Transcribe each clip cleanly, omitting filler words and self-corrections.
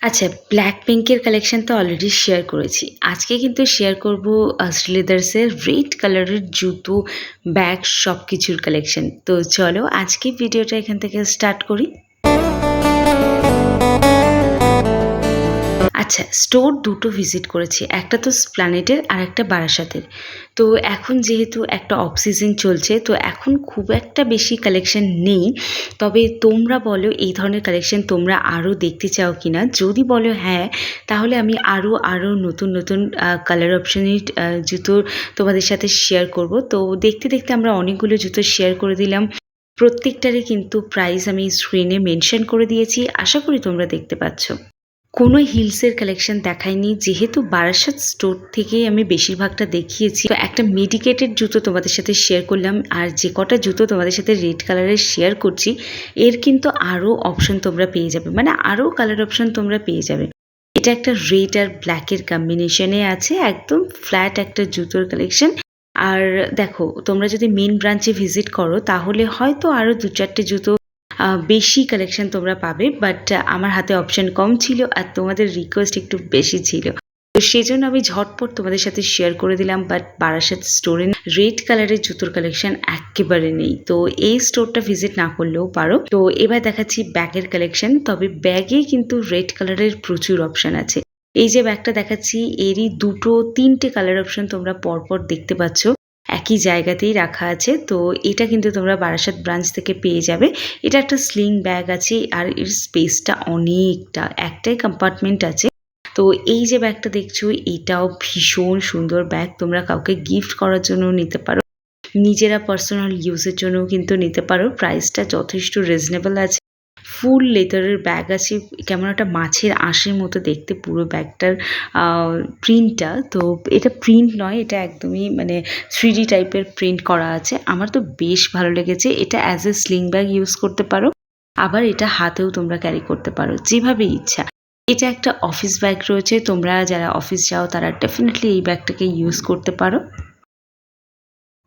আচ্ছা, ব্ল্যাক পিঙ্কের কালেকশন তো অলরেডি শেয়ার করেছি। আজকে কিন্তু শেয়ার করব শ্রীলেদার্সের রেড কালারের জুতো, ব্যাগ সবকিছুর কালেকশন। তো চলো আজকে ভিডিওটা এখান থেকে স্টার্ট করি। আচ্ছা, স্টোর দুটো ভিজিট করেছি। একটা তো স্প্ল্যানেডের আর একটা বারাসাতের। তো এখন যেহেতু একটা অফ সিজন চলছে, তো এখন খুব একটা বেশি কালেকশন নেই। তবে তোমরা বলো এই ধরনের কালেকশন তোমরা আরও দেখতে চাও কি না? যদি বলো হ্যাঁ, তাহলে আমি আরও নতুন কালার অপশনের জুতো তোমাদের সাথে শেয়ার করব। তো দেখতে দেখতে আমরা অনেকগুলো জুতো শেয়ার করে দিলাম। প্রত্যেকটারই কিন্তু প্রাইস আমি স্ক্রিনে মেনশন করে দিয়েছি। আশা করি তোমরা দেখতে পাচ্ছ। কোনো হিলসের কালেকশন দেখাইনি, যেহেতু বারাসাত স্টোর থেকেই আমি বেশিরভাগটা দেখিয়েছি। তো একটা মেডিকেটেড জুতো তোমাদের সাথে শেয়ার করলাম, আর যে কটা জুতো তোমাদের সাথে রেড কালারের শেয়ার করছি এর কিন্তু আরও অপশন তোমরা পেয়ে যাবে, মানে আরও কালার অপশন তোমরা পেয়ে যাবে। এটা একটা রেড আর ব্ল্যাকের কম্বিনেশনে আছে, একদম ফ্ল্যাট একটা জুতোর কালেকশন। আর দেখো, তোমরা যদি মেন ব্রাঞ্চে ভিজিট করো তাহলে হয়তো আরও 2-4টে জুতো বেশি কালেকশন তোমরা পাবে, বাট আমার হাতে অপশন কম ছিল আর তোমাদের রিকোয়েস্ট একটু বেশি ছিল। তো সেজন্য আমি ঝটপট তোমাদের সাথে শেয়ার করে দিলাম। বাট বারাসাত স্টোরে রেড কালারের জুতোর কালেকশন একেবারে নেই, তো এই স্টোরটা ভিজিট না করলেও পারো। তো এবার দেখাচ্ছি ব্যাগের কালেকশন। তবে ব্যাগে কিন্তু রেড কালারের প্রচুর অপশন আছে। এই যে ব্যাগটা দেখাচ্ছি এরই 2-3টে কালার অপশন তোমরা পরপর দেখতে পাচ্ছ, একই জায়গাতেই রাখা আছে। তো এটা কিন্তু তোমরা বারাসাত ব্রাঞ্চ থেকে পেয়ে যাবে। এটা একটা স্লিং ব্যাগ আছে আর এর স্পেসটা অনেকটা, একটাই কম্পার্টমেন্ট আছে। তো এই যে ব্যাগটা দেখছো এটাও ভীষণ সুন্দর ব্যাগ, তোমরা কাউকে গিফট করার জন্য নিতে পারো, নিজেরা পার্সোনাল ইউজের জন্যও কিন্তু নিতে পারো। প্রাইসটা যথেষ্ট রিজনেবল আছে। ফুল লেদারের ব্যাগ আছে, কেমন একটা মাছের আঁশের মতো দেখতে পুরো ব্যাগটার প্রিন্টটা। তো এটা প্রিন্ট নয়, এটা একদমই মানে 3D টাইপের প্রিন্ট করা আছে। আমার তো বেশ ভালো লেগেছে। এটা as a sling bag use করতে পারো, আবার এটা হাতেও তোমরা ক্যারি করতে পারো যেভাবে ইচ্ছা। এটা একটা অফিস ব্যাগ রয়েছে, তোমরা যারা অফিস যাও তারা ডেফিনেটলি এই ব্যাগটাকে ইউজ করতে পারো।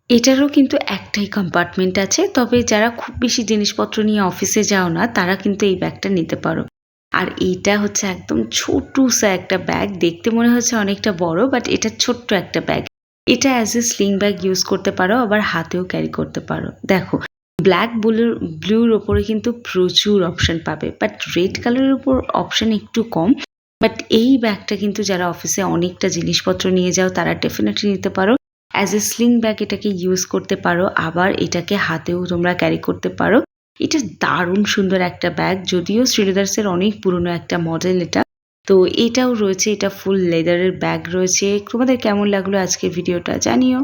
এটারও কিন্তু একটাই কম্পার্টমেন্ট আছে, তবে যারা খুব বেশি জিনিসপত্র নিয়ে অফিসে যাও না তারা কিন্তু এই ব্যাগটা নিতে পারো। আর এইটা হচ্ছে একদম ছোট্টুসা একটা ব্যাগ, দেখতে মনে হচ্ছে অনেকটা বড়, বাট এটা ছোট্ট একটা ব্যাগ। এটা as a sling bag use করতে পারো, আবার হাতেও ক্যারি করতে পারো। দেখো, ব্ল্যাক ব্লুর ওপরে কিন্তু প্রচুর অপশন পাবে, বাট রেড কালারের উপর অপশন একটু কম। বাট এই ব্যাগটা কিন্তু যারা অফিসে অনেকটা জিনিসপত্র নিয়ে যাও তারা ডেফিনেটলি নিতে পারো। অ্যাজ এ স্লিং ব্যাগ এটাকে ইউজ করতে পারো, আবার এটাকে হাতেও তোমরা ক্যারি করতে পারো। এটা দারুণ সুন্দর একটা ব্যাগ, যদিও শ্রীলেদার্সের অনেক পুরনো একটা মডেল এটা। তো এটাও রয়েছে, এটা ফুল লেদারের ব্যাগ রয়েছে। তোমাদের কেমন লাগলো আজকের ভিডিওটা জানিও।